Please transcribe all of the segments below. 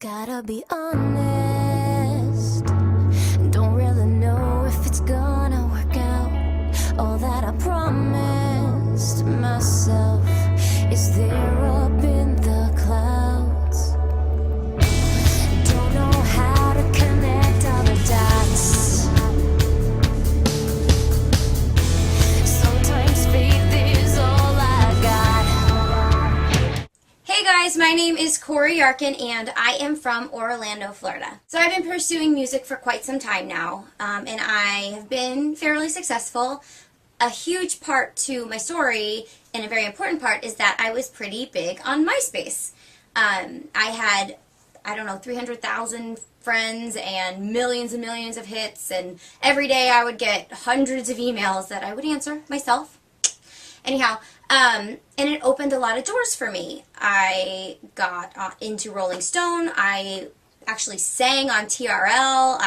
Gotta be honest, don't really know if it's gonna work out. All that I promised myself is there up in the clouds. Don't know how to connect all the dots. Sometimes faith is all I got. Hey guys, my name is Cori Yarckin and I am from Orlando, Florida. So I've been pursuing music for quite some time now, and I have been fairly successful. A huge part to my story, and a very important part, is that I was pretty big on MySpace. I had, 300,000 friends and millions of hits, and every day I would get hundreds of emails that I would answer myself. Anyhow, and it opened a lot of doors for me. I got into Rolling Stone. I actually sang on TRL.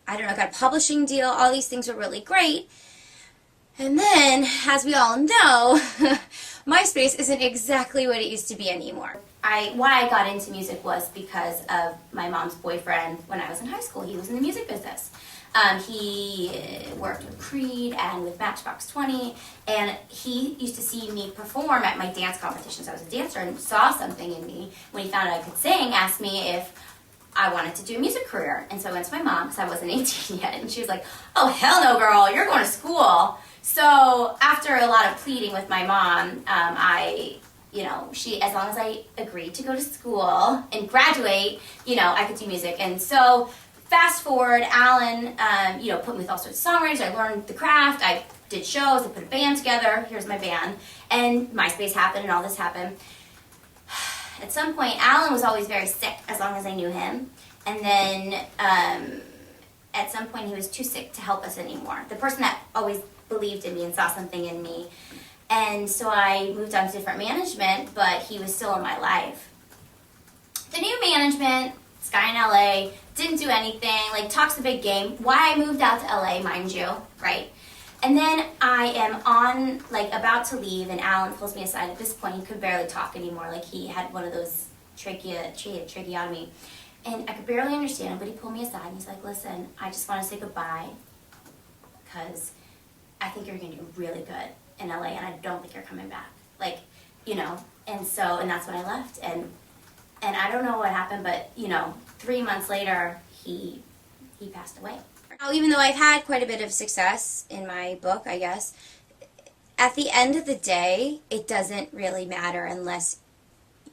got a publishing deal. All these things were really great. And then, as we all know, MySpace isn't exactly what it used to be anymore. Why I got into music was because of my mom's boyfriend when I was in high school. He was in the music business. He worked with Creed and with Matchbox 20, and he used to see me perform at my dance competitions. I was a dancer and saw something in me. When he found out I could sing, asked me if I wanted to do a music career. And so I went to my mom, because I wasn't 18 yet, and she was like, "Oh, hell no, girl, you're going to school." So after a lot of pleading with my mom, as long as I agreed to go to school and graduate, I could do music. And so fast forward, Alan, put me with all sorts of songwriters. I learned the craft. I did shows. I put a band together. Here's my band. And MySpace happened, and all this happened. At some point, Alan was always very sick, as long as I knew him. And then at some point, he was too sick to help us anymore. The person that always believed in me and saw something in me. And so I moved on to different management, but he was still in my life. The new management, this guy in LA, didn't do anything, talks a big game. Why I moved out to LA, mind you, right? And then I am about to leave, and Alan pulls me aside. At this point, he could barely talk anymore. He had one of those tracheotomy. And I could barely understand him, but he pulled me aside, and he's like, "Listen, I just want to say goodbye, because I think you're going to do really good in LA, and I don't think you're coming back." And that's when I left. And I don't know what happened, but, 3 months later, he passed away. Now, even though I've had quite a bit of success in my book, I guess, at the end of the day, it doesn't really matter unless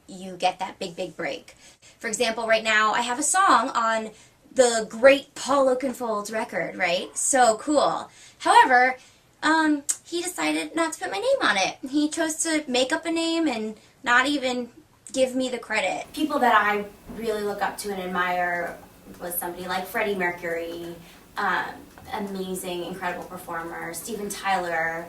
you get that big break. For example, right now, I have a song on the great Paul Oakenfold's record, right? So cool. However, he decided not to put my name on it. He chose to make up a name and not even give me the credit. People that I really look up to and admire was somebody like Freddie Mercury, amazing, incredible performer, Steven Tyler,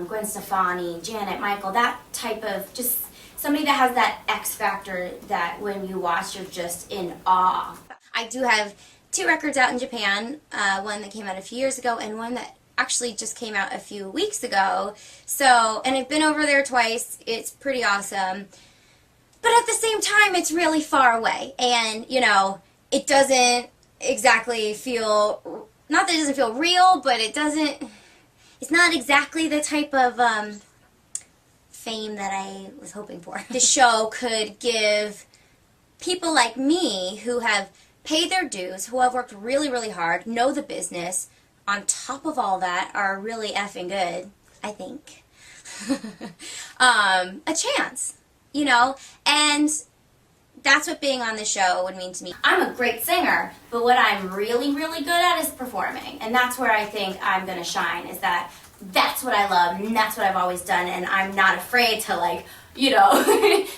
Gwen Stefani, Janet, Michael, that type of just somebody that has that X factor that when you watch, you're just in awe. I do have 2 records out in Japan, one that came out a few years ago and one that actually just came out a few weeks ago. And I've been over there twice. It's pretty awesome. But at the same time, it's really far away. And, it doesn't exactly feel, not that it doesn't feel real, but it's not exactly the type of fame that I was hoping for. The show could give people like me who have paid their dues, who have worked really hard, know the business, on top of all that, are really effing good, I think, a chance, and that's what being on the show would mean to me. I'm a great singer, but what I'm really good at is performing, and that's where I think I'm going to shine, is that's what I love, and that's what I've always done, and I'm not afraid to,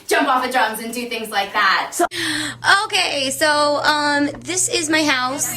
jump off of drums and do things like that. Okay, so, this is my house.